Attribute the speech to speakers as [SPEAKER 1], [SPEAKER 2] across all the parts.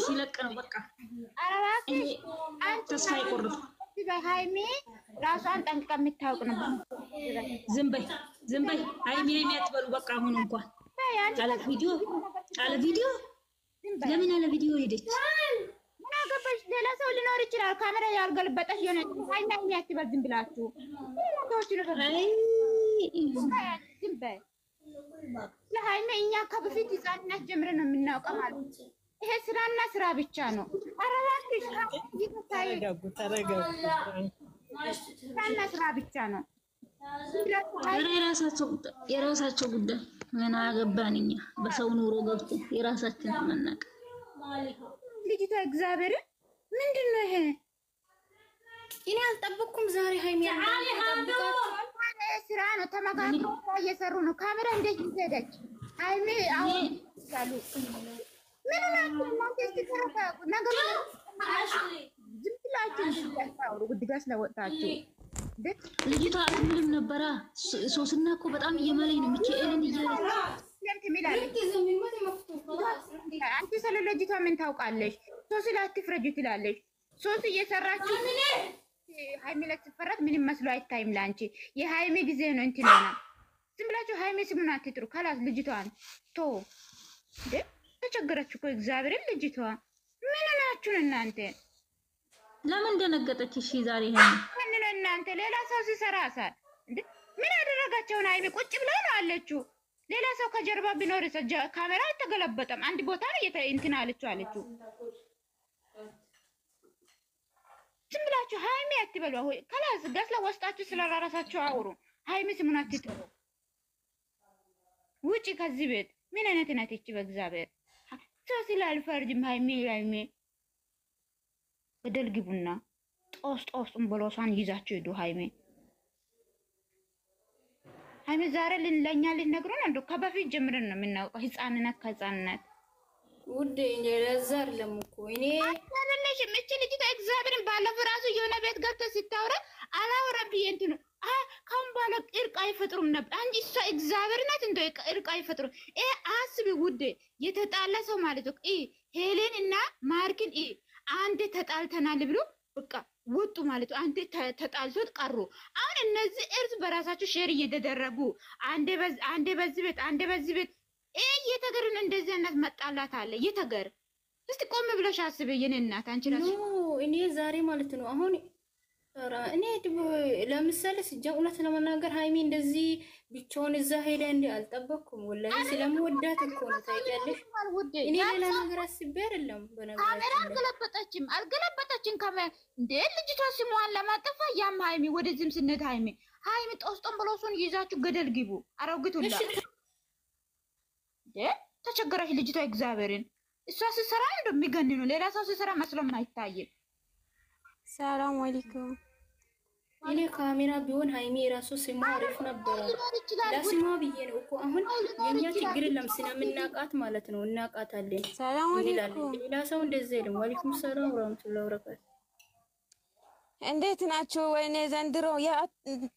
[SPEAKER 1] ሲለቅ ነው በቃ
[SPEAKER 2] አራባክሽ አንቺ
[SPEAKER 1] ተስፋ ይቆርጥ።
[SPEAKER 2] ሃይሚ ራሷን ጠንቅቃ የምታውቅ ነው።
[SPEAKER 1] ዝም በይ ሃይሚ አትበሉ በቃ። አሁን እንኳን አለ ቪዲዮ ለምን አለ ቪዲዮ ሄደች?
[SPEAKER 2] ምን አገባሽ? ሌላ ሰው ሊኖር ይችላል። ካሜራ ያልገለበጠሽ የሆነ ሃይሚ አትበል። ዝም ብላችሁ ዝም በይ። ለሃይሚ እኛ ከበፊት ህፃንነት ጀምረን ነው የምናውቀው ማለት ነው። ይሄ ስራና ስራ ብቻ ነው። አረባክሽ ስራና ስራ ብቻ ነው።
[SPEAKER 1] የራሳቸው ጉዳይ ምን አገባን እኛ በሰው ኑሮ ገብቶ የራሳችን መናቅ።
[SPEAKER 2] ልጅቷ እግዚአብሔር ምንድን ነው ይሄ?
[SPEAKER 3] እኔ አልጠበቅኩም ዛሬ ሃይሚ
[SPEAKER 2] ስራ ነው። ተመካክረው እየሰሩ ነው። ካሜራ እንዴት ይዘደች ሃይሚ አሁን ያሉ ምን ነው እናንተ ስትከራከሩ ነገር ዝም ብላችሁ እንድታወሩ ጉድጋስ ለወጣችሁ
[SPEAKER 1] ልጅቷ አትምልም ነበራ። ሶስና እኮ በጣም እየማለኝ ነው። ሚካኤልን
[SPEAKER 2] አንቺ ስለ ልጅቷ ምን ታውቃለሽ? ሶስት ላትፍረጅ ትላለሽ። ሶስት እየሰራችሁ ሃይሚ ለትፈራት ምንም መስሎ አይታይም ለአንቺ። የሃይሚ ጊዜ ነው እንትን ነው። ዝም ብላችሁ ሃይሚ ስሙን አትጥሩ። ካላስ ልጅቷን ቶ ተቸገረች እኮ እግዚአብሔርን። ልጅቷ ምን ናችሁን እናንተ?
[SPEAKER 1] ለምን ደነገጠች? እሺ ዛሬ
[SPEAKER 2] ምን ነው እናንተ? ሌላ ሰው ሲሰራ ሳል እንዴ ምን አደረጋቸውን? ሃይሚ ቁጭ ብላ ነው አለችው። ሌላ ሰው ከጀርባ ቢኖር ካሜራ አልተገለበጠም። አንድ ቦታ ነው እንትን አለችው። ዝም ብላችሁ ሃይሚ አትበሉ። ካላስ ጋስላ ወስጣችሁ ስለራሳችሁ አውሩ። ሃይሚ ስሙን አትጥሩ። ውጪ ከዚህ ቤት። ምን አይነት ናት እቺ? በእግዚአብሔር ሰው ስላልፈርጅም ሃይሚ ገደል ግቡና ጦስ እንበሎሳን ይዛችሁ ሄዱ። ሃይሚ ዛሬ ለኛ ልነግሩን እንደው ከበፊት ጀምረን ነው የምናውቀው። ህፃንነት ከህፃንነት
[SPEAKER 3] ውዴ ለዛር ለምኮ እኔ
[SPEAKER 2] አይደለሽም። እቺ ልጅ እግዚአብሔርን ባለፈው ራሱ የሆነ ቤት ገብተ ሲታወራ አላወራም ብዬ እንትን ካሁን ባለ እርቅ አይፈጥሩም ነበር። አንቺ እሷ እግዚአብሔር ናት እንደው እርቅ አይፈጥሩም። አስቢ ውዴ፣ የተጣላ ሰው ማለት ነው ሄሌን እና ማርክን አንዴ ተጣልተናል ብሎ በቃ ወጡ ማለት ነው። አንዴ ተጣልቶት ቀሩ። አሁን እነዚህ እርስ በራሳቸው ሼር እየተደረጉ አንዴ በዚህ ቤት የተገርን እንደዚህ አይነት መጣላት አለ። የተገር እስቲ ቆም ብለሽ አስቢ የኔ እናት። አንቺ ራሱ
[SPEAKER 3] እኔ ዛሬ ማለት ነው አሁን እኔ ለምሳሌ እውነት ለመናገር ሃይሚ እንደዚህ ብቻውን እዛ ሄዳ እንደ አልጠበቅኩም። ወላሂ ስለምወዳት እኮ ነው ታውቂያለሽ። እኔ ሌላ ነገር አስቤ አይደለም።
[SPEAKER 2] ካሜራ አልገለበጠችም ካሜራ እንደ ልጅቷ ስሟን ለማጠፋ ያም ሃይሚ ወደዚህም ስነት ሃይሚ ጦስጦን ብሎሱን ይዛችሁ ገደል ግቡ። አረጋግጡላ ተቸገረች ልጅቷ እግዚአብሔርን። እሷ ሲሰራ እንደሚገን ነው። ሌላ ሰው ሲሰራ መስሎም አይታይም።
[SPEAKER 4] ሰላም አለይኩም።
[SPEAKER 3] እኔ ካሜራ ቢሆን ሃይሚ ራሱ ስሟ አሪፍ ነበር። ለስሟ ብዬ ነው እኮ አሁን የኛ ችግር የለም ስለምናቃት ማለት ነው። እናቃታለን።
[SPEAKER 4] ሰላም አለይኩም።
[SPEAKER 3] ሌላ ሰው እንደዚህ አይደለም። ወአለይኩም ሰላም ወራህመቱላሂ ወበረካቱ።
[SPEAKER 4] እንዴት ናችሁ? ወይኔ ዘንድሮ ያ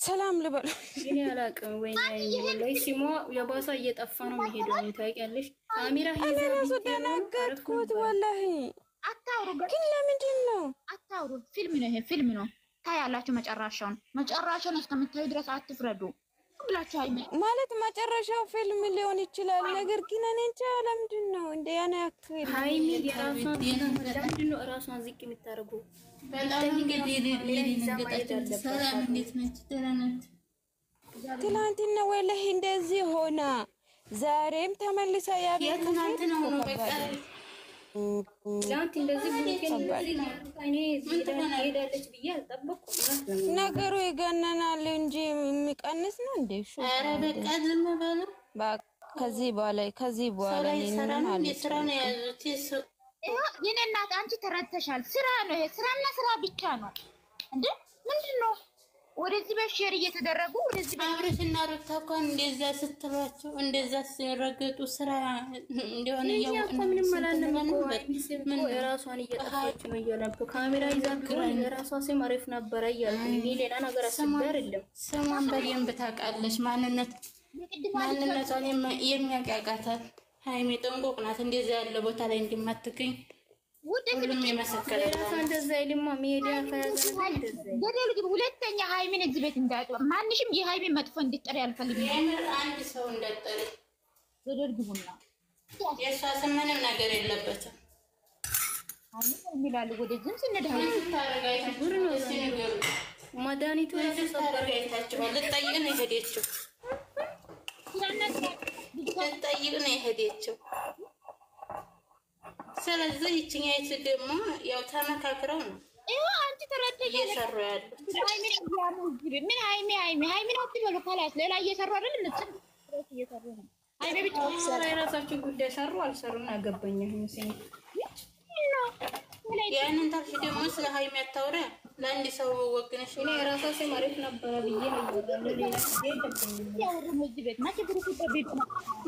[SPEAKER 4] ሰላም ልበል
[SPEAKER 3] እኔ አላውቅም። ወይኔ ወላሂ ስሟ የባሳ እየጠፋ ነው የሚሄደው ታውቂያለሽ። ካሜራ
[SPEAKER 4] እኔ ራሱ ደነገጥኩት ወላሂ።
[SPEAKER 2] አታውሩ
[SPEAKER 4] ግን ለምንድን ነው
[SPEAKER 2] አታውሩ? ፊልም ነው ይሄ ፊልም ነው። ታያላችሁ መጨረሻውን እስከምታዩ ድረስ አትፍረዱ ብላችሁ ሃይሚ
[SPEAKER 4] ማለት መጨረሻው ፊልም ሊሆን ይችላል። ነገር ግን እኔ እንጃ ለምንድን ነው እንደ ያኔ ያክል
[SPEAKER 3] ሃይሚ ለምንድን ነው ራሷን ዝቅ የምታደርገው?
[SPEAKER 4] ትላንትና ወላሂ እንደዚህ ሆና ዛሬም ተመልሳ ነገሩ ይገነናል እንጂ የሚቀንስ ነው እንዴ? ከዚህ በኋላ
[SPEAKER 2] የኔ እናት አንቺ ተረድተሻል። ስራ ነው ይሄ፣ ስራና ስራ ብቻ ነው እንዴ? ምንድን ነው ወደዚህ በሼር እየተደረጉ ወደዚህ
[SPEAKER 5] አብረሽና ሩታ እኮ እንደዛ ስትሏቸው እንደዛ ሲረገጡ ስራ እንደሆነ
[SPEAKER 3] ምንም አላለም እኮ ምን ራሷን እየጠፋች ነው እያለች ካሜራ ይዛ የራሷ ስም አሪፍ ነበረ እያለች እኔ ሌላ ነገር አስቤ አይደለም።
[SPEAKER 5] ስሟን በደንብ ታውቃለች። ማንነቷን የሚያውቃታል። ሃይሚ ጥንቁቅ ናት። እንደዛ ያለ ቦታ ላይ እንደማትገኝ ሁሉም የመሰከረ
[SPEAKER 3] እንደዛ ይልማ ሚዲያ ከያዘ
[SPEAKER 2] ገደል ግብ። ሁለተኛ ሃይሚን እዚህ ቤት እንዳይጠራ ማንሽም የሃይሚን መጥፎ እንድትጠሪ አልፈልግም።
[SPEAKER 5] አንድ ሰው እንዳጠረ
[SPEAKER 2] ገደል ግቡና
[SPEAKER 5] የሷ ምንም ነገር የለበትም።
[SPEAKER 2] አሁን የሚላሉ ወደዚህም ስንደሃ
[SPEAKER 5] ጉር ነው ሲነገሩ
[SPEAKER 3] መድኃኒቱ ራሱ
[SPEAKER 5] ሰበረታቸው ልጠይቅ ነው የሄደችው። ልጠይቅ ነው የሄደችው። ስለዚህ ይችኛይቱ ደግሞ ያው ተመካክረው ነው
[SPEAKER 2] አንቺ ተረደሽ
[SPEAKER 5] እየሰሩ ያሉት።
[SPEAKER 2] ምን ሃይሚን አትበሉ ካላስ ሌላ እየሰሩ አይደል? እነሱ እየሰሩ ነው። ሃይሚ ብቻ
[SPEAKER 3] የራሳቸው ጉዳይ ሰሩ አልሰሩም አገባኝ።
[SPEAKER 5] ያንን ታርሽ ደግሞ ስለ ሃይሚ አታውራ። ለአንድ ሰው ወግነሽ
[SPEAKER 3] እኔ የራሳሴ ማለት ነበረ ብዬ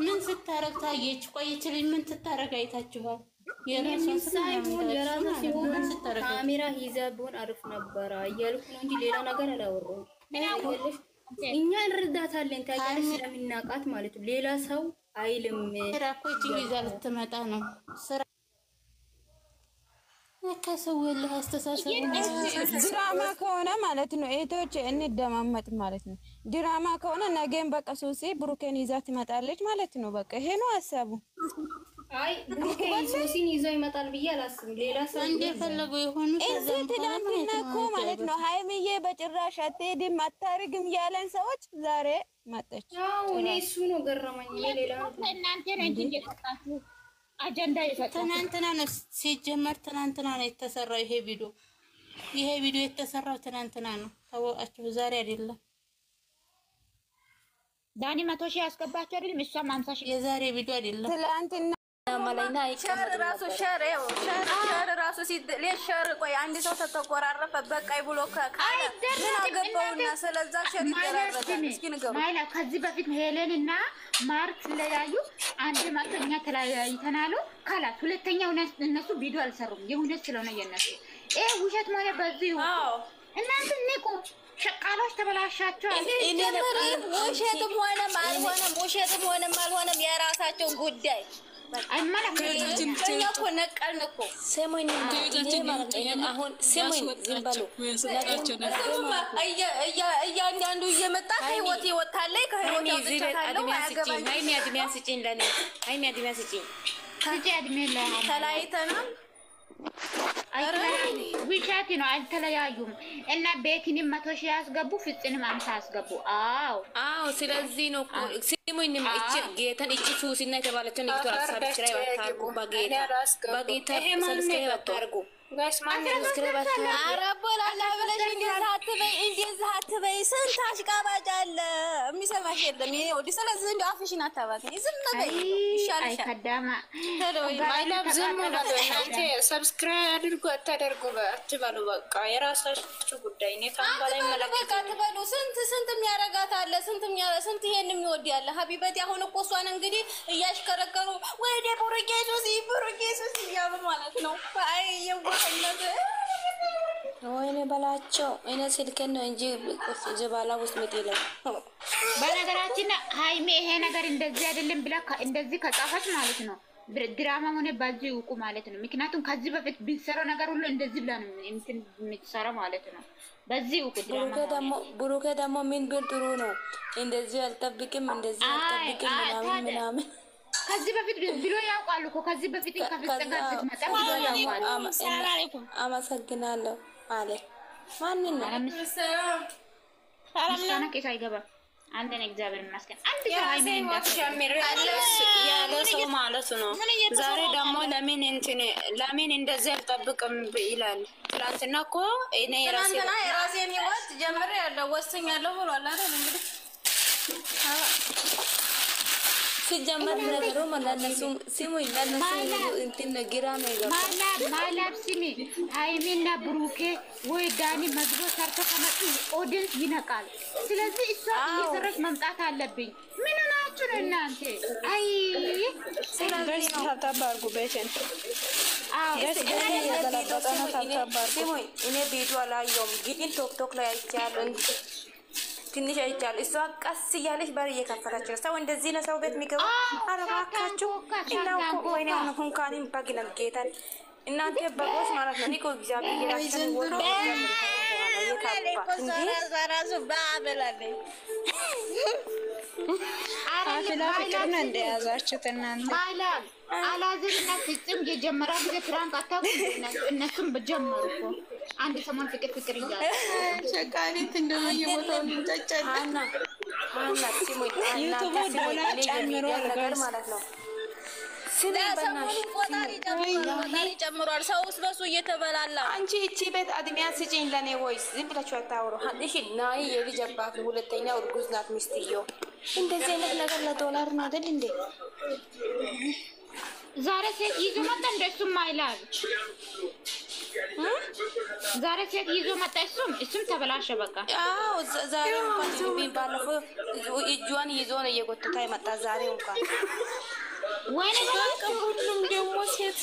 [SPEAKER 5] ምን ስታረግ ታየች? ቆየች ልጅ ምን ትታረግ አይታችኋል? የራሷን
[SPEAKER 3] ሳይሆን የራሷ ሲሆን ካሜራ ይዛ ቢሆን አሪፍ ነበረ እያልኩ ነው እንጂ ሌላ ነገር አላወራሁም። እኛ እንረዳታለን ታውቂያለሽ፣ ስለምናውቃት ማለት ነው። ሌላ ሰው አይልም።
[SPEAKER 5] ስራ እኮ ይዛ ልትመጣ ነው። ስራ ከሰው ወላሂ አስተሳሰብ
[SPEAKER 4] ድራማ ከሆነ ማለት ነው እህቶች እንደማመጥ ማለት ነው። ድራማ ከሆነ ነገን በቃ ሶሲ ብሩኬን ይዛ ትመጣለች ማለት ነው። በቃ ይሄ ነው ሐሳቡ።
[SPEAKER 3] አይ ብሩኬ ሶሲን ይዞ ይመጣል ብዬ አላስብም። ሌላ ሰው
[SPEAKER 5] እንደፈለጉ የሆኑ
[SPEAKER 4] እዚህ ትናንትና እኮ ማለት ነው ሃይሚዬ በጭራሽ አትሄድም አታርግም ያለን ሰዎች ዛሬ መጣች።
[SPEAKER 3] አዎ እኔ እሱ ነው ገረመኝ። ሌላ
[SPEAKER 2] እናንተ ነው እንጂ እየተጣጣችሁ አጀንዳ ይፈታል።
[SPEAKER 5] ትናንትና ነው ሲጀመር፣ ትናንትና ነው የተሰራው ይሄ ቪዲዮ። ይሄ ቪዲዮ የተሰራው ትናንትና ነው ታወቃችሁ፣ ዛሬ አይደለም።
[SPEAKER 2] ዳኒ 100 ሺህ ያስገባችሁ አይደል? እሷም 50 ሺህ
[SPEAKER 5] የዛሬ ቪዲዮ አይደለም።
[SPEAKER 4] ትናንትና
[SPEAKER 6] ማላይና ሸር ራሱ ሸር ራሱ ሸር ቆይ አንድ ሰው ተተቆራረፈ በቃይ ብሎ ካለ ምን አገባውና ስለዛ ሸር ይደራረጋል። እስኪ ንገሩ
[SPEAKER 2] ማይላ ከዚህ በፊት ሄሌንና ማርክ ስለያዩ አንድ ማተኛ ተለያይተናሉ ካላት ሁለተኛው እነሱ ቪዲዮ አልሰሩም። የሁለት ስለሆነ የነሱ ውሸት ማለት በዚህ እናንተ ንቁ ሸቃሎች ተበላሻቸው።
[SPEAKER 6] ውሸትም ሆነም አልሆነም የራሳቸው ጉዳይ እኮ ነቀልን እኮ ስሙኝ። አሁን ስሙኝ ዝም በሉ። እያንዳንዱ እየመጣ ከህይወት ይወጣለች ከህይወት ያወጣታለሁ። ተለያይተናል።
[SPEAKER 2] ውሸት ነው አልተለያዩም። እና ቤትንም 100 ሺህ ያስገቡ ፍጽንም 50 ያስገቡ።
[SPEAKER 6] አዎ ስለዚህ ነው ሲሙኝ እቺ ጌታን እቺ ሱሲና የተባለችው ንግቷ ሰብስክራይብ አታርጉ። በጌታ ሰብስክራይብ አታርጉ። ጋሽ ማን ሰብስክራይብ አታርጉ።
[SPEAKER 4] አረቦላላ ብለሽ እንደዛ አትበይ። ስንት አሽቃባጭ አለ የሚሰማሽ የለም። ይሄ ወዲ ስለዚህ እንደ አፍሽን አታባክኝ። ዝም በይ ይሻልሻል።
[SPEAKER 2] ከዳማ
[SPEAKER 3] ማይላብ ዝም በሉ እናንተ። ሰብስክራይብ አድርጉ አታደርጉ አትበሉ። በቃ የራሳችሁ ጉዳይ። እኔ ካም በላይ መለከት
[SPEAKER 4] አትበሉ። ስንት የሚያረጋት አለ። ስንት ይሄን የሚወድ ያለ ሀቢበት። አሁን እኮ እሷን እንግዲህ እያሽከረከሩ ወይኔ ቡሩኬ ሱሲ እያሉ ማለት ነው። አይ የዋህነት
[SPEAKER 6] ወይኔ በላቸው። እኔ ስልኬን ነው እንጂ ዘባላ ውስጥ ምጥለው።
[SPEAKER 2] በነገራችን ሃይሜ ይሄ ነገር እንደዚህ አይደለም ብላ እንደዚህ ከጻፈች ማለት ነው ድራማ ሆነ ባዚህ ውቁ ማለት ነው። ምክንያቱም ከዚህ በፊት ቢሰራው ነገር ሁሉ እንደዚህ ብላ ነው እንትን የምትሰራ ማለት ነው። በዚህ ውቁ ድራማ
[SPEAKER 6] ብሩኬ ደግሞ ምን ቢል ጥሩ ነው። እንደዚህ አልጠብቅም ምናምን
[SPEAKER 2] ከዚህ በፊት ብሎ ያውቃሉ እኮ ከዚህ በፊት ከፍተኛ መጣ ብሎ ያውቃሉ።
[SPEAKER 6] ሰላም አለይኩም አመሰግናለሁ አለ ማን ነው
[SPEAKER 2] ሰላም ነው ከሳ ይገባ አንተ ነው እግዚአብሔር ይመስገን። አንተ ሃይሜ
[SPEAKER 3] ያለ ሰው ማለት ነው። ዛሬ ደግሞ ለምን እንደዚህ አልጠብቅም ይላል። ትናንትና እኮ እኔ
[SPEAKER 4] የራሴን ህይወት ጀምሬ ያለው ወስኛለሁ ብሏል አይደል? እንግዲህ
[SPEAKER 6] ሲጀመር ነገሩ ለነሱ ሲሙኝ ለነሱ እንትን ግራ ነው ይገባል።
[SPEAKER 2] ማላብ ሲሚ ሃይሜና ብሩኬ ወይ ዳኒ መግቦ ሰርቶ ከመጡ ኦዲየንስ ይነቃል። ስለዚህ እሷ እየሰራች መምጣት አለብኝ። ምን ናችሁ እናንተ? አይ
[SPEAKER 3] ስለዚህ ታባርጉ ቤቴን
[SPEAKER 6] ሲሙኝ እኔ ቪዲዮ አላየሁም ግን ቶክቶክ ላይ አይቻለሁ። ትንሽ አይቻል እሷ ቀስ እያለች በር እየከፈተች ነው። ሰው እንደዚህ ነው ሰው ቤት የሚገባው። አረባካችሁ እናው ወይኔ አሁን ካኒም ባግናል ጌታን እናንተ በጎስ ማለት ነው። ኒኮ እግዚአብሔር ይራሽን ወደ
[SPEAKER 4] ራሱ ባበላለኝ
[SPEAKER 7] አፍላ ፍቅር ነው እንደያዛችሁት እናንተ
[SPEAKER 2] አላዝርና ፍጽም የጀመራ ጊዜ ፍራንክ አታውቁም። እነሱም በጀመሩ እኮ አንድ ሰሞን ፍቅር እያለ
[SPEAKER 7] ሸቃሪት እንደየቦታው እንጨጨና ዩቱብ ዶላር ጨምሮ ነገር ማለት ነው።
[SPEAKER 4] ስለሰሞኑ ቆጣሪ ጨምሯል። ሰውስ በሱ እየተበላላ
[SPEAKER 6] አንቺ እቺ ቤት አድሚያ ስጪኝ ለኔ ወይስ ዝም ብላችሁ አታውሩ። እሺ ናይ የልጅ አባት ሁለተኛ እርጉዝ ናት ሚስትዮ። እንደዚህ አይነት ነገር ለዶላር ነው አይደል እንዴ?
[SPEAKER 2] ዛሬ ሴት ይዞ መጣ እንደሱም አይላል። ዛሬ ሴት ይዞ መጣ እሱም ተበላሸ በቃ።
[SPEAKER 6] አዎ ዛሬ እንኳን ባለፈው እጇን ይዞ ነው እየጎተታ የመጣ ዛሬ እንኳን
[SPEAKER 2] ወይኔ ሁሉም ደግሞ ሴት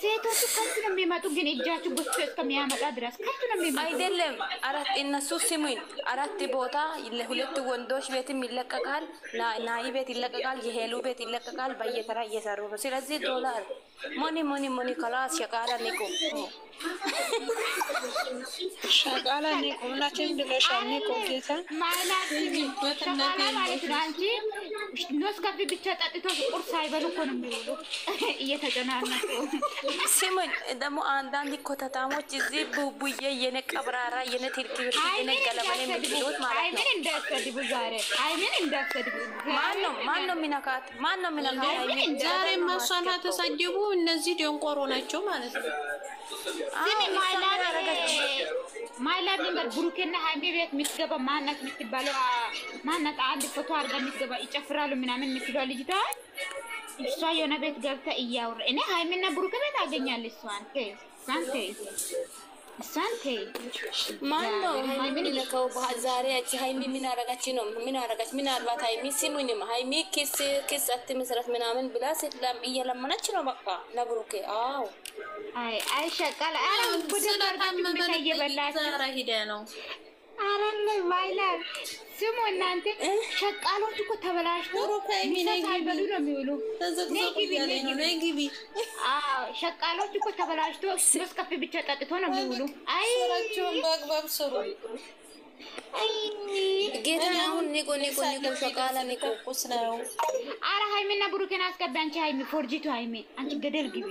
[SPEAKER 2] ሴቶቹ ከሱ ነው የሚመጡ። ግን እጃችሁ ጉስቶ እስከሚያመጣ ድረስ ከሱ ነው የሚመጡ
[SPEAKER 6] አይደለም። አራት እነሱ ስሙኝ፣ አራት ቦታ ለሁለት ወንዶች ቤትም ይለቀቃል፣ ናይ ቤት ይለቀቃል፣ የሄሉ ቤት ይለቀቃል። በየተራ እየሰሩ ነው። ስለዚህ ዶላር ሞኒ ከላስ ሸቃላ ኒቆ
[SPEAKER 7] ሸቃላ ኒቆ ምናችን ብለሻል ኒቆ ጌታ
[SPEAKER 2] ማለት ነው። አንቺ ኖስ ካፌ ብቻ ጠጥቶ ቁርስ አይበሉ እኮ ነው የሚውሉ እየተጨናነቁ።
[SPEAKER 6] ስሙኝ ደግሞ አንዳንድ ኮተታሞች እዚህ ቡቡዬ የኔ ቀብራራ የኔ ትርክብር የኔ ገለመኔ የሚሉት ማለት ነው።
[SPEAKER 2] አይምን እንዳትሰድቡ ዛሬ አይምን እንዳትሰድቡ።
[SPEAKER 6] ማን ነው ሚነካት? አይምን
[SPEAKER 7] ዛሬ ማሷና ተሰደቡ። እነዚህ ደንቆሮ ናቸው ማለት ነው።
[SPEAKER 2] ማይላብ ነበር ብሩኬና ሃይሚ ቤት የምትገባ ማናት የምትባለው ማናት? አንድ ፎቶ አድርጋ የምትገባ ይጨፍራሉ ምናምን የምትለው ልጅቷ እሷ የሆነ ቤት ገብታ እያወራ እኔ ሃይሚና ብሩኬ ቤት አገኛለሁ። እሷን
[SPEAKER 6] ማን ነው ሃይሚን ለከው ዛሬ አቺ ሃይሚ ምን አረጋች ነው? ምን አረጋች? ምን አልባት ሃይሚ ሲኑኝም ሃይሚ ኪስ አትመስረት ምናምን ብላ ስትላም እየለመነች ነው በቃ ለብሩኬ። አዎ
[SPEAKER 2] አይ ሸቃላ አሁን ወደ እየበላች
[SPEAKER 7] ሂደ ነው
[SPEAKER 2] አረለ ማይላል ስሙ እናንተ ሸቃሎች እኮ ተበላሽተው ሳይበሉ ነው የሚውሉ።
[SPEAKER 7] ነግቢ
[SPEAKER 2] ሸቃሎች እኮ ተበላሽተው መስከፍ ብቻ ጠጥቶ ነው የሚውሉ። አይ
[SPEAKER 7] ስራቸውን በአግባብ ስሩ።
[SPEAKER 6] ጌታ አሁን ኒቆ ሸቃላ ኒቆ ቁስ ነው።
[SPEAKER 2] አረ ሃይሚና ብሩኬን አስገቢ አንቺ ሃይሚ ፎርጂቱ ሃይሚ አንቺ ገደል ግቢ።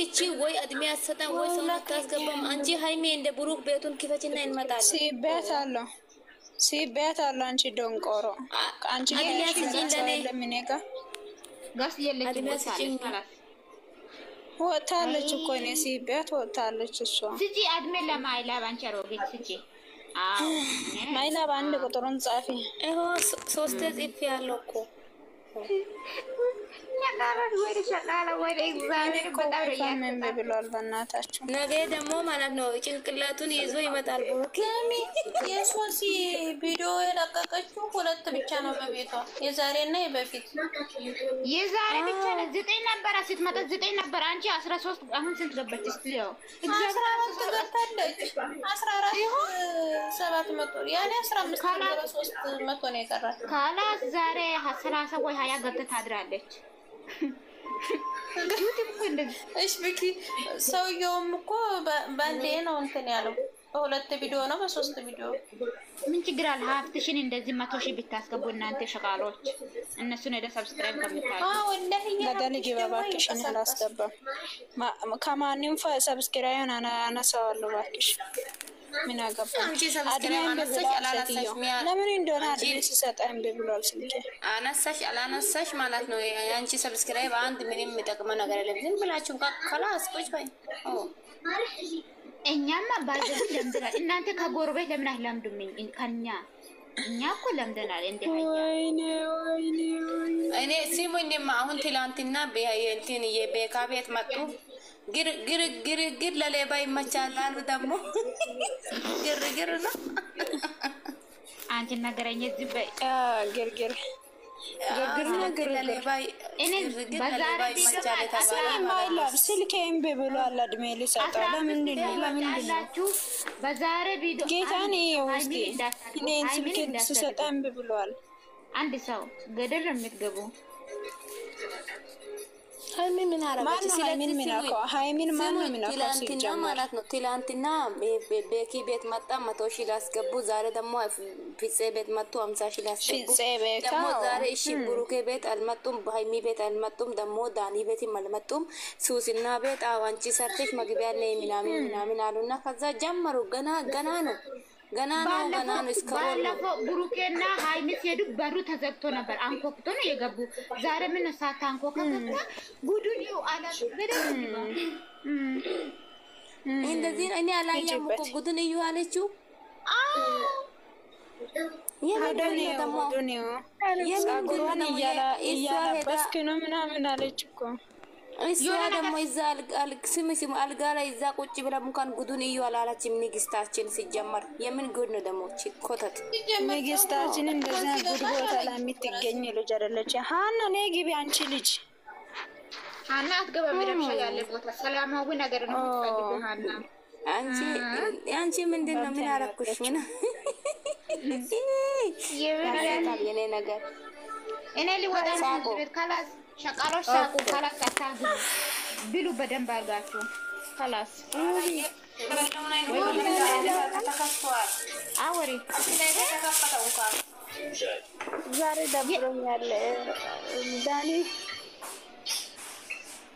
[SPEAKER 6] እቺ ወይ አድሜ አሰጣን ወይ ሰው ታስገባም። አንቺ ሃይሚ እንደ ብሩክ ቤቱን ክፈችና እንመጣለን።
[SPEAKER 7] ሲቤት አለ አንቺ ደንቆሮ አንቺ ለምኔጋ
[SPEAKER 2] ጋስ የለችም
[SPEAKER 7] ወጣለች እኮ ነው። ሲቤት ወጣለች እሷ
[SPEAKER 2] ስጪ አድሜ ለማይላብ አንቺ አሮጌት ስጪ።
[SPEAKER 7] ማይላብ አንድ ቁጥሩን ጻፊ።
[SPEAKER 6] ሶስት ጽፍ ያለው እኮ
[SPEAKER 7] ብሏል። በእናታችሁ
[SPEAKER 6] ነገ ደግሞ ማለት ነው ጭንቅላቱን ይዞ ይመጣል።
[SPEAKER 7] የሶሲ ቪዲዮ የለቀቀችው 2 ብቻ ነው በቤቷ የዛሬና የበፊት
[SPEAKER 2] የዛሬ ብቻ ነው። 9 ነበር ስትመጣ 9 ነበር። አንቺ 13 አሁን ስንት ገባች? እስቲ ያው
[SPEAKER 7] 14 ገብታለች። 14 700 ያኔ 15 300 ነው የቀራት።
[SPEAKER 2] ካላስ ዛሬ 30 ወይ 20 ገብታ ታድራለች።
[SPEAKER 7] እሺ ብኪ ሰውየውም እኮ ባንዴ ነው እንትን ያለው። በ2 ቪዲዮ ነው በ3 ቪዲዮ
[SPEAKER 2] ምን ችግር አለ? ሀፍትሽን እንደዚህ 100 ሺህ ብታስገቡ እናንተ ሸቃሎች እነሱን ወደ ሰብስክራይብ ከምታዩ
[SPEAKER 7] ወላሂ ገደል ይገባባክሽ። እኔ አላስገባም ከማንም ሰብስክራይብ አነሳዋለሁ ባክሽ። ምን አገባ
[SPEAKER 6] አንቺ ሰብስክራይብ አነሳሽ አላነሳሽ
[SPEAKER 7] ለምን እንደሆነ አዲስ ሲሰጣኝ ብሏል ስልኬ።
[SPEAKER 6] አነሳሽ አላነሳሽ ማለት ነው። አንቺ ሰብስክራይብ አንድ ምንም የሚጠቅመ ነገር የለም። ዝም ብላችሁ ካላስ ቁጭ በይ።
[SPEAKER 2] እኛማ ባዘን ለምደናል። እናንተ ከጎረቤት ለምን አይለምዱም? ከኛ እኛ እኮ ለምደናል። እንደ
[SPEAKER 7] ወይኔ
[SPEAKER 6] እኔ ሲሙኝማ አሁን ትላንትና እንትን የቤካ ቤት መጡ። ግር ለሌባ ይመቻል አሉ። ደግሞ ግር ነው።
[SPEAKER 2] አንቺ ነገረኝ እዚህ በይ
[SPEAKER 7] ግር
[SPEAKER 6] ለሌባ
[SPEAKER 2] እኔ በዛሬ
[SPEAKER 7] ማይላብ ስልኬ እምቢ ብሏል። እድሜ ሊሰጠው ለምንድን ነው
[SPEAKER 2] በዛሬ ቪዲዮ
[SPEAKER 7] ጌታን ውስጥ እኔን ስልኬ ስሰጣ እምቢ ብሏል።
[SPEAKER 2] አንድ ሰው ገደል ነው የምትገቡ።
[SPEAKER 6] ሃይሚ ምን አረጋች?
[SPEAKER 8] ስለምን ምን አቆ ሃይሚን ማን ነው ምን አቆ?
[SPEAKER 6] ትላንትና ማለት ነው ትላንትና ቤኪ ቤት መጣ 100 ሺህ ላስገቡ። ዛሬ ደግሞ ፍፄ ቤት መጡ 50 ሺህ ላስገቡ። ደግሞ ዛሬ እሺ ብሩኬ ቤት አልመጡም፣ ሃይሚ ቤት አልመጡም፣ ደግሞ ዳኒ ቤት አልመጡም። ሱሲና ቤት አዋንቺ ሰርተሽ መግቢያ ላይ ምናምን አሉና ከዛ ጀመሩ። ገና ነው
[SPEAKER 2] ባለፈው ብሩኬና ሃይሚ ሲሄዱ በሩ ተዘግቶ ነበር። አንኮክቶ ነው የገቡ። ዛሬ ምን ሰዓት አንኮክቶ ጉዱን ይው አላሽ በደንብ
[SPEAKER 6] እንደዚህ እኔ አላየም እኮ ጉዱን ይው አለችው።
[SPEAKER 8] የመደኔ ጉዱን እያላ በስኪኖ ምናምን አለች እኮ
[SPEAKER 6] እሷ ደግሞ እዛ ስም አልጋ ላይ እዛ ቁጭ ብላ እንኳን ጉዱን እዩ አላላችም። ንግስታችን ሲጀመር የምን ጉድ ነው ደግሞ ኮተት
[SPEAKER 8] ንግስታችን እንደዛ ጉድ ቦታ ላይ የምትገኝ ልጅ አይደለች። ሃና ነይ ግቢ አንቺ ልጅ
[SPEAKER 2] ሃና አትገባ ምንም ያለ ቦታ ሰላማዊ ነገር ነው የምትፈልገው ሃና።
[SPEAKER 6] አንቺ ምንድነው ምን አረኩሽ? ምን የኔ ነገር
[SPEAKER 2] እኔ ሊወጣ ነው ካላስ ሸቃሎች ሳቁ ካላስ አታዙ ብሉ በደንብ አድርጋችሁ ካላስ አወሪ
[SPEAKER 8] ዛሬ ደብሮኛል። ዳኒ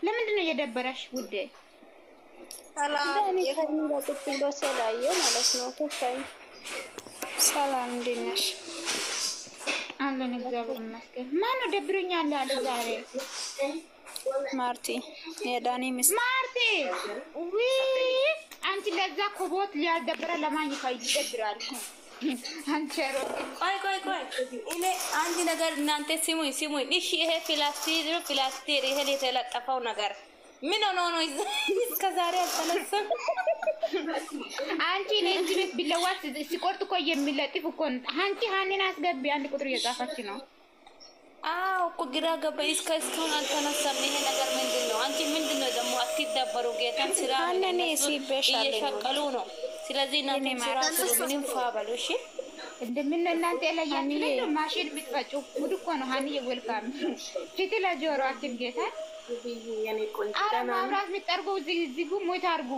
[SPEAKER 2] ለምንድን ነው የደበረሽ ውዴ?
[SPEAKER 8] ዳኒ ከሚራ ቁጭ ብሎ ስላየ ማለት ነው። ተካይ ሰላም እንዴት ነሽ?
[SPEAKER 2] አለን እግዚአብሔር ይመስገን። ማነው ደብሮኛል ያለ ዛሬ?
[SPEAKER 8] ማርቲ የዳኒ ሚስት
[SPEAKER 2] ማርቲ አንቺ ለዛ ኮቦት ሊያደብረ ለማን ይደብራል? አንቸሮ
[SPEAKER 6] ቆይ እኔ አንድ ነገር እናንተ ሲሙኝ እሺ። ይሄ ፊላስቲር ይሄ የተለጠፈው ነገር ምን ሆኖ ነው እስከ ዛሬ አልተነሳም?
[SPEAKER 2] አንቺ ለዚህ ቤት ቢለዋት ሲቆርጥ እኮ የሚለጥፍ እኮ አንቺ ሃኒን አስገቢ። አንድ ቁጥር እየጻፈች ነው።
[SPEAKER 6] አዎ እኮ ግራ ገባኝ። እስካሁን አልተነሳም። ይሄ ነገር ምንድነው? አንቺ ምንድነው ደግሞ አትደበሩ። ጌታን ስራ
[SPEAKER 8] ሃኒኔ ሲበሻለ
[SPEAKER 6] እየሸቀሉ ነው። ስለዚህ እናንተ ስራ ምንም ፋበሉ። እሺ
[SPEAKER 2] እንደምን እናንተ ያላያችሁ ማሽን ብትፈጩ ጉድ እኮ ነው። ሃኒ የወልካም ፊት ለጆሮ አትም ጌታ ማብራት የሚጠርጉ እዚህ ሞት አድርጉ።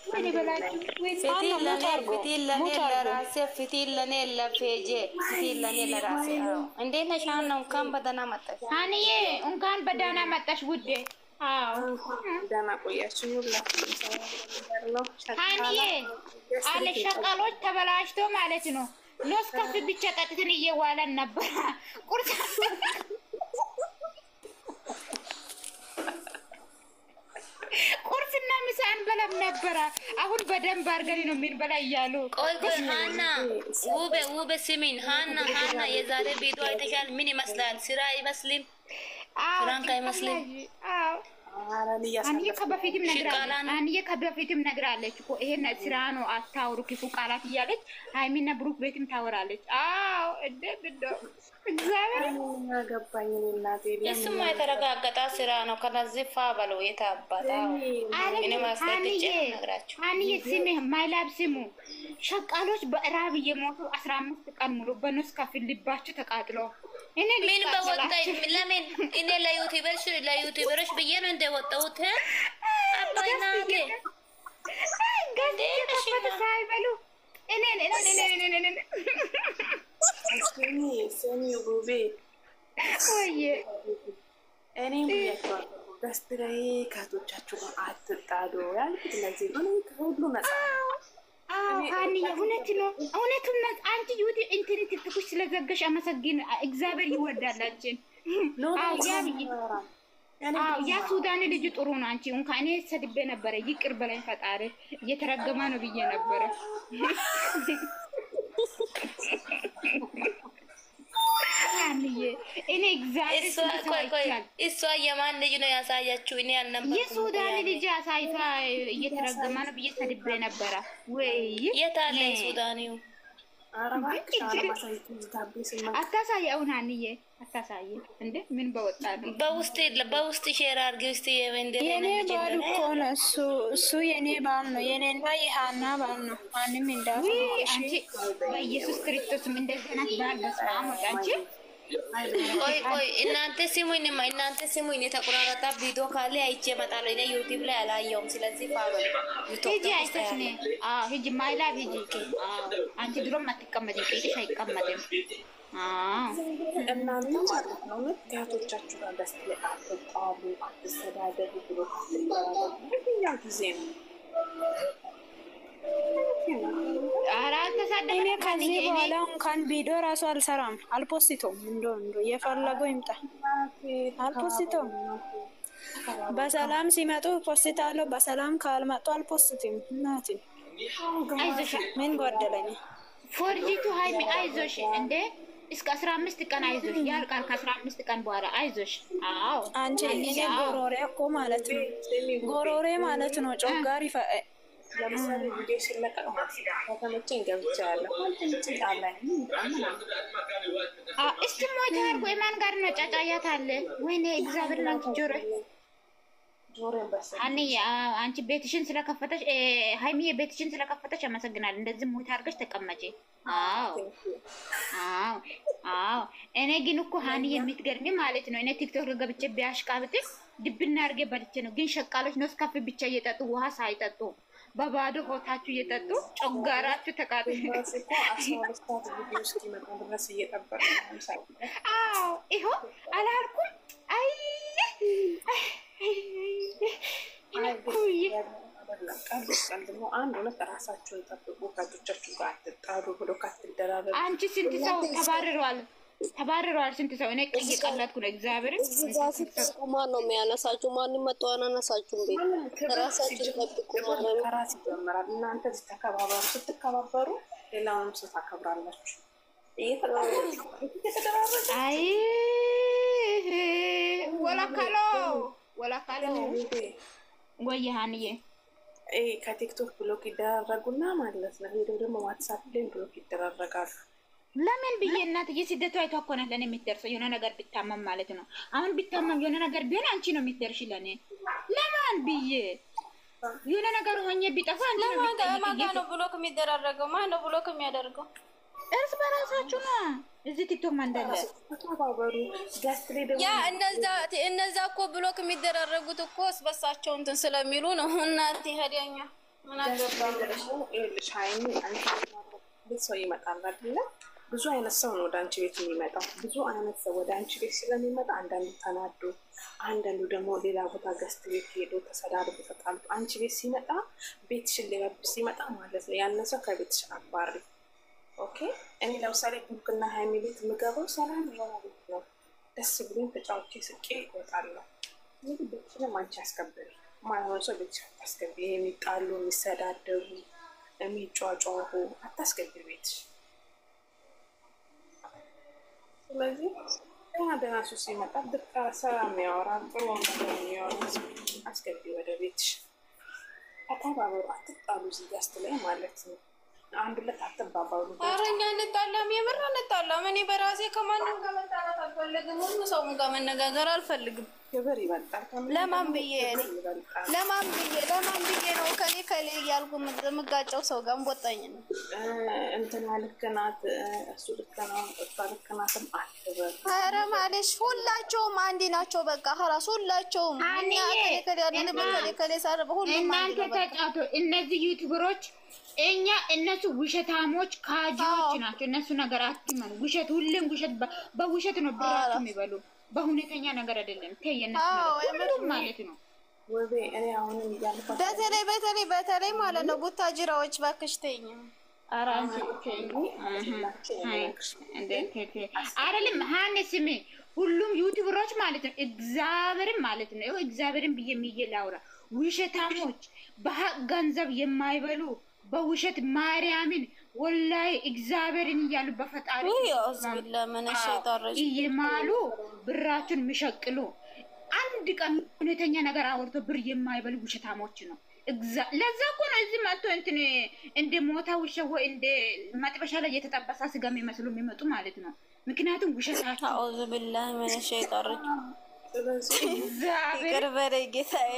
[SPEAKER 2] ወይኔ በላችሁ
[SPEAKER 6] ፊቴን ለኔ ለፌጄ ፊቴን ለኔ ለራሴ። እንዴት ነሽ? ነው እንኳን በደህና መጣሽ
[SPEAKER 2] ሃኒዬ፣ እንኳን በደህና መጣሽ ውዴ። አዎ
[SPEAKER 7] ደህና ቆያችሁ ሁላችሁም።
[SPEAKER 2] ሃኒዬ አለ ሸቃሎች ተበላሽቶ ማለት ነው። ኖስ ከፍ ብቻ ጠጥተን እየዋለን ነበር ቁርጥ ቁርስና ምሳን በለም ነበር። አሁን በደንብ አድርገን ነው ምን በላ እያሉ
[SPEAKER 6] ቆይ ሃና ውቤ ስሚኝ ሃና የዛሬ ቪዲዮ አይተሻል? ምን ይመስላል? ስራ አይመስልም? ፍራንክ አይመስልም?
[SPEAKER 2] አዎ አንዬ ከበፊትም ነግራለች እኮ ይሄን ስራ ነው አታውሩ ክፉ ቃላት እያለች ሃይሚና ብሩክ ቤትም ታወራለች። አዎ እግዚአብሔር
[SPEAKER 7] ገባኝ። እናቴ
[SPEAKER 6] እሱማ የተረጋገጠ ስራ ነው። ከነዚህ ፋበለው የታባታው እኔ ማስጠጥቼ ነግራችሁ
[SPEAKER 2] ሃኒዬ ስሚ ማይላብ ስሙ ሸቃሎች በእራብ እየሞቱ 15 ቀን ሙሉ በነስ ከፍል ልባችሁ ተቃጥሎ እኔ
[SPEAKER 6] ምን በወጣይ ለምን እኔ ለዩቲዩበሮች ብዬ ነው እንደወጣሁት። አባይናቴ
[SPEAKER 2] ገንዘብ ሳይበሉ እኔ
[SPEAKER 7] ሰኒ ጉቤ
[SPEAKER 2] ወይ
[SPEAKER 7] እኔ ምያቸው በስትራይ ካቶቻችሁ አትጣዶ ያልኩት ለዚህ ነው። ከሁሉ ነፃ
[SPEAKER 2] ሃኒ እውነት ነው። አንቺ ዩቲ እንትን ትኩስ ስለዘገሽ አመሰግን። እግዚአብሔር ይወዳላችን። ያ ሱዳን ልጅ ጥሩ ነው። አንቺ እንኳን እኔ ሰድቤ ነበረ ይቅር በለኝ ፈጣሪ እየተረገማ ነው ብዬ ነበረ። እኔ እግዚአብሔር
[SPEAKER 6] እሷ የማን ልጅ ነው ያሳያችሁ? እኔ አልነበርኩም።
[SPEAKER 2] የሱዳን ልጅ አሳይታ እየተረገማ ነው ብዬ ሰድቤ ነበረ። ወይ
[SPEAKER 6] የት አለ ሱዳኒው?
[SPEAKER 2] አታሳይ። አሁን ሃኒዬ አታሳይ እንዴ! ምን በወጣ ነው?
[SPEAKER 6] በውስጥ ሼር አድርጊ እስቲ።
[SPEAKER 8] የኔ ባል እኮ ነው እሱ የኔ ባል ነው። የኔና የሃና ባል ነው። ማንም እንዳው
[SPEAKER 2] አንቺ በኢየሱስ ክርስቶስ ምን እንደዚህ ናት ባል በስማም ወጣች።
[SPEAKER 6] ቆይ እናንተ ስሙኝ የተቆራረጠ ቪዲዮ ካለ አይቼ እመጣለሁ። እኔ ዩቲዩብ ላይ አላየሁም። ስለዚህ
[SPEAKER 2] ሂጂ አይተሽ ነይ። ሂጂ ማይላ ሂጂ። አንቺ ድሮም አትቀመጥም፣ ቄጥሽ አይቀመጥም።
[SPEAKER 9] እናንተ ማለት ነው ምክንያቶቻችሁ ጋር ደስ አትጣሉ፣ አትሰዳደቡ ብሎ የትኛው ጊዜ ነው?
[SPEAKER 8] እኔ ከዚህ በኋላ እንኳን ቪዲዮ ራሱ አልሰራም፣ አልፖስቶም። እንዶ የፈለገው ይምጣ፣ አልፖስቶም። በሰላም ሲመጡ ፖስታለሁ፣ በሰላም ካልመጡ አልፖስትም። እናቴ ምን ጎደለኝ?
[SPEAKER 2] ፎርጂቱ ሃይሚ አይዞሽ እንዴ እስከ 15 ቀን አይዞሽ፣ ያልቃል ከ15 ቀን በኋላ አይዞሽ። አዎ
[SPEAKER 8] አንቺ ይሄ ጎሮሬ እኮ ማለት ነው፣ ጎሮሬ ማለት ነው። ጮጋሪ
[SPEAKER 9] ለምሳሌ ቪዲዮ ሲለቀቅ ከተመቸኝ ገብቻለሁ።
[SPEAKER 2] እስቲ ሞት አርጎ የማን ጋር ነው ጫጫያት አለ? ወይኔ እግዚአብሔር ላንቺ ጆሮ አንቺ ቤትሽን ስለከፈተሽ ሃይሚዬ ቤትሽን ስለከፈተሽ አመሰግናለሁ። እንደዚህ ሞት አርገሽ ተቀመጪ። አዎ እኔ ግን እኮ ሃኒ የምትገርሚ ማለት ነው። እኔ ቲክቶክ ገብቼ ቢያሽቃብጥ ድብና አርጌ በልቼ ነው። ግን ሸቃሎች ነው ስካፍ ብቻ እየጠጡ ውሃ ሳይጠጡ በባዶ ሆታችሁ እየጠጡ ጮጋራችሁ ተቃጥሎ ይሆ አላልኩም? አይ
[SPEAKER 9] አንድ ሁለት ራሳችሁን ጠብቁ፣ ከቶቻችሁ ጋር አትጣሩ ብሎ ካትደራረጉ።
[SPEAKER 2] አንቺ ስንት ሰው ተባረረዋል፣ ስንት ሰው እኔ እየቀለድኩ ነው። እግዚአብሔር
[SPEAKER 4] ማን ነው የሚያነሳችሁ? ማን መጣው አናነሳችሁ? እንዴ ራሳችሁ ጠብቁ።
[SPEAKER 9] ከራስ ይጀምራል። እናንተ ተከባበሩ። ስትከባበሩ ሌላውንም ሰው ታከብራላችሁ።
[SPEAKER 2] አይ ወላካሎ ወይ ሃንዬ
[SPEAKER 9] ከቲክቶክ ብሎክ ይደራረጉና ማለት ነው። ሄዶ ደግሞ ዋትሳፕ ላይ ብሎክ ይደራረጋሉ።
[SPEAKER 2] ለምን ብዬ እናትዬ ስደቱ አይተኮናት ለኔ የሚደርሰው የሆነ ነገር ቢታመም ማለት ነው። አሁን ቢታመም የሆነ ነገር ቢሆን አንቺ ነው የሚደርሽ ለኔ። ለማን ብዬ የሆነ ነገር ሆኜ ቢጠፋ አንቺ ነው
[SPEAKER 4] ማጋ ነው ብሎክ የሚደራረገው? ማን ነው ብሎክ የሚያደርገው?
[SPEAKER 2] እርስ በራሳችሁ ነው። እዚህ ቲክቶክ ማንደለ
[SPEAKER 4] ያ እነዛ እኮ ብሎክ የሚደራረጉት እኮ በሳቸው እንትን ስለሚሉ ነው። እናንተ ሄደኛ ምን አገባሽ?
[SPEAKER 9] ሰው ይመጣል አይደለ? ብዙ አይነት ሰው ነው ወደ አንቺ ቤት የሚመጣው። ብዙ አይነት ሰው ወደ አንቺ ቤት ስለሚመጣ አንዳንዱ ተናዶ፣ አንዳንዱ ደግሞ ሌላ ቦታ ገስት ቤት ሄዶ ተሰዳድቦ ተጣልቶ አንቺ ቤት ሲመጣ ቤትሽን ሊረብሽ ሲመጣ ማለት ነው ያንን ሰው ከቤትሽ አባሪ። ኦኬ እኔ ለምሳሌ ቡክና ሃይሚ ቤት የምገባው ሰላም የሆነ ቤት ነው። ደስ ብሎኝ ተጫውቼ ስቄ እወጣለሁ። እንግዲህ ቤትሽንም አንቺ አስከብሪ። ማይሆን ሰው ቤትሽ አታስገቢ። የሚጣሉ የሚሰዳደሩ የሚጫጫሁ አታስገቢ ቤትሽ። ስለዚህ ደህና ሱስ ሲመጣ ብቻ ሰላም የሚያወራ ጥሩ ነገር የሚያወራ አስገቢ ወደ ቤትሽ። አታባበሩ፣ አትጣሉ። እዚህ ጋስት ላይ ማለት ነው አንድ ሁለት አትባባሉ።
[SPEAKER 4] ኧረ እኛ እንጣላም፣ የምር እንጣላም። እኔ በራሴ ከማንም ጋር መጣላት አልፈልግም። ሁሉ ሰው ጋር መነጋገር አልፈልግም።
[SPEAKER 9] ክብር ይበልጣል።
[SPEAKER 4] ለማን ብዬ ነው ከሌ እያልኩ የምጋጨው ሰው ጋር እንቦጣኝ ነው።
[SPEAKER 9] እንትና ልክ ናት፣ እሱ ልክ ነው፣ እሷ ልክ ናትም አትበል።
[SPEAKER 4] ኧረ ማለሽ ሁላቸውም አንድ ናቸው። በቃ ኸላስ ሁላቸውም
[SPEAKER 2] እናንተ ተጫውቶ እነዚህ ዩቲዩበሮች እነሱ ውሸታሞች ካጂዎች ናቸው። እነሱ ነገር አትመኑ። ውሸት ሁሉም ውሸት በውሸት ነው ብራችሁ የሚበሉ በሁኔተኛ ነገር አይደለም። ተየነሱ ሁሉም ማለት ነው።
[SPEAKER 9] ወቤ እኔ አሁንም ያልፋት
[SPEAKER 4] በተለይ ማለት ነው ቡታጅራዎች ባክሽ ተይኝ።
[SPEAKER 2] አራንቺ አይደለም ሃኔ ስሜ ሁሉም ዩቲዩበሮች ማለት ነው። እግዚአብሔርን ማለት ነው። ይኸው እግዚአብሔርን ብዬ የሚላውራ ውሸታሞች በሀቅ ገንዘብ የማይበሉ በውሸት ማርያምን ወላሂ እግዚአብሔርን እያሉ በፈጣሪ እየማሉ ብራችን የሚሸቅሉ አንድ ቀን ሁኔተኛ ነገር አወርቶ ብር የማይበሉ ውሸታሞች ነው። ለዛ እኮ ነው እዚህ መጥቶ እንትን እንደ ሞታ ውሻ ወይ እንደ መጥበሻ ላይ የተጠበሰ ስጋ የሚመስሉ የሚመጡ ማለት ነው። ምክንያቱም ውሸታቸው
[SPEAKER 4] አውዝ ቢላህ ምን ሸይጣን እግዚአብሔር ይቅር በለኝ ጌታዬ።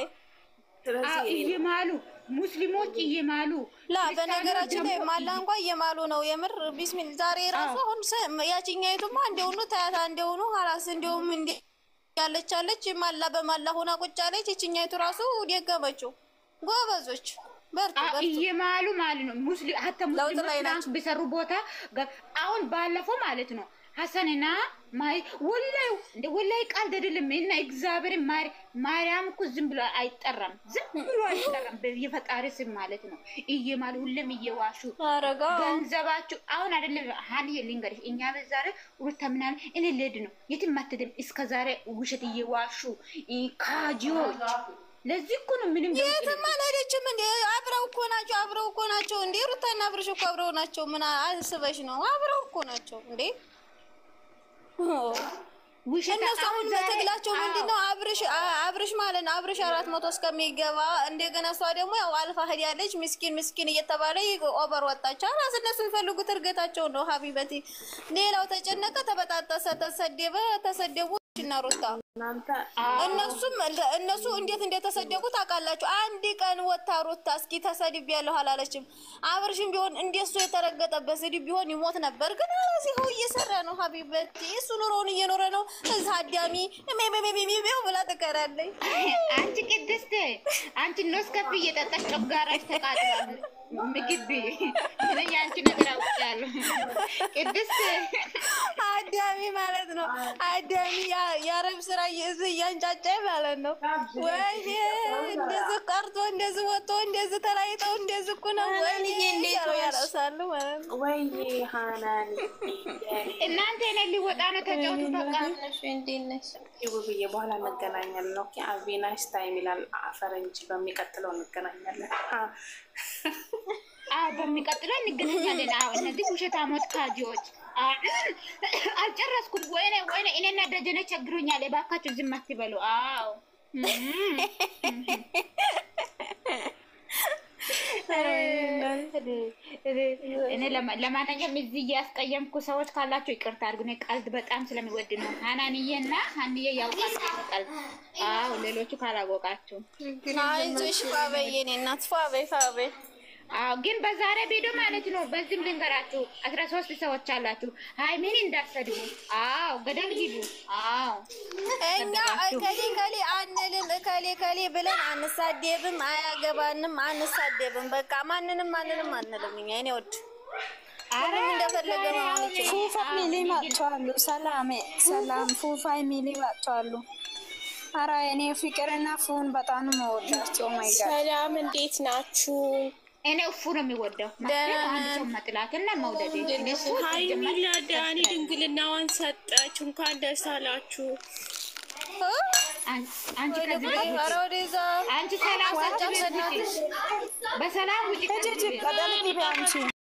[SPEAKER 2] እየማሉ ሙስሊሞች እየማሉ
[SPEAKER 4] ላ በነገራችን ላይ ማላ እንኳን እየማሉ ነው የምር ቢስሚል ዛሬ ራሱ አሁን ያቺኛይቱማ እንደውኑ ታያታ እንደውኑ ሐላስ እንደውም እንደ ያለች ማላ በማላ ሆና ቁጭ አለች እቺኛይቱ ራሱ ደገመችው ጎበዞች በርቱ
[SPEAKER 2] እየማሉ ማለት ነው ሙስሊም ሀታ ሙስሊሞች ቢሰሩ ቦታ አሁን ባለፈው ማለት ነው ሐሰንና ማይ ወላይ ቃል አይደለም እና እግዚአብሔር ማርያም እኮ ዝም ብሎ አይጠራም የፈጣሪ ስም ማለት ነው እየማሉ ሁሉም እየዋሹ ገንዘባቸው አሁን አይደለም ሀኒ ልንገርሽ እኛ በዛሬ ሩታ ምናምን እኔ ልሄድ ነው የትም አትደም እስከ ዛሬ ውሸት እየዋሹ ካጂዎች ለዚህ እኮ ነው ምንም
[SPEAKER 4] የትም አልሄደችም እንዴ አብረው እኮ ናቸው እንዴ ሩታና አብረሽ እኮ አብረው ናቸው ምን አስበሽ ነው አብረው እኮ ናቸው እንዴ እነሱ አሁን ትግላቸው ምንድነው አብርሽ ማለት ነው አብርሽ 400 እስከሚገባ እንደገና እሷ ደግሞ ያው አልፋ ሄዳለች ምስኪን እየተባለ ኦቨር ወጣች አራስ እነሱ የሚፈልጉት እርገታቸው ነው ሀቢበቲ ሌላው ተጨነቀ ተበጣጠሰ ተሰደቡ እና ሩታ እነሱ እንዴት እንደተሰደቁ ታውቃላችሁ አንድ ቀን ወጣ ሩታ እስኪ ተሰድብያለሁ አላለችም አብርሽም ቢሆን እንደሱ የተረገጠበት ስድብ ቢሆን ይሞት ነበር ግን እዚሁ እየሰራ ነው ሀቢበቲ እሱ ኑሮውን እየኖረ ነው እዛ አዳሚ ሜሜሜሜሜው ብላ ትቀራለች
[SPEAKER 2] አንቺ ቅድስት አንቺ ኖስ ከፍ እየጠጣሽ ጨጓራሽ ተቃጥሏል ምግብ ያንቺ ነገር አውቃለሁ ቅድስት
[SPEAKER 4] አዳሚ ማለት ነው አዳሚ ያረብ ስራ እያንጫጫ ማለት ነው ወይ እንደዚህ ቀርቶ እንደዚህ ወጥቶ እንደዚህ ተላይተው እንደዚህ እኮ ነው ወይ እንደዚህ ያራሳሉ ማለት ነው
[SPEAKER 9] ወይ ሃናን
[SPEAKER 2] እናንተ እኔ ሊወጣ ነው ተጫውቱ በቃ
[SPEAKER 7] እንዴነሽ
[SPEAKER 9] ይውብዬ በኋላ እንገናኛለን ኦኬ አቪናስ ታይም ይላል ፈረንጅ በሚቀጥለው እንገናኛለን
[SPEAKER 2] በሚቀጥለው እንገናኛለን እነዚህ ውሸታሞች ካጂዎች አልጨረስኩም ወይኔ እኔና ደጀነ ቸግሮኛል እባካችሁ ዝም አትበሉ አዎ እኔ ለማንኛውም እዚህ ያስቀየምኩ ሰዎች ካላችሁ ይቅርታ አድርጉ ቀልድ በጣም ስለሚወድ ነው ሃናንዬና ሃንዬ ያውቃሉ ቀልድ አዎ ሌሎቹ ካላወቃችሁ
[SPEAKER 4] አይዞሽ ባበየኔ እናት ፋበይ
[SPEAKER 2] ግን በዛሬ ቪዲዮ ማለት ነው በዚህም ልንገራችሁ 13 ሰዎች አላችሁ ሃይሚን እንዳትሰድቡ አዎ ገደል ሂዱ አዎ
[SPEAKER 4] እኛ ከሌ አንልም ከሌ ብለን አንሳደብም አያገባንም አንሳደብም በቃ ማንንም አንልም እኛ እኔ ወድ አሁን እንደፈለገ ነው
[SPEAKER 8] ፉፋ ሚሊ ማጥቷሉ ሰላም ፉፋ ሚሊ ማጥቷሉ አራ እኔ ፍቅርና ፉን በጣም ነው ወዳቸው ማይ ጋድ
[SPEAKER 10] ሰላም እንዴት ናችሁ
[SPEAKER 2] እኔ እፉ ነው የሚወደው አንድ ሰው መጥላትና መውደድ
[SPEAKER 10] ሃይሚና ዳኒ ድንግልናዋን ሰጠች እንኳን ደስ አላችሁ
[SPEAKER 2] አንቺ ከዚህ አንቺ ሰላም በሰላም ውጪ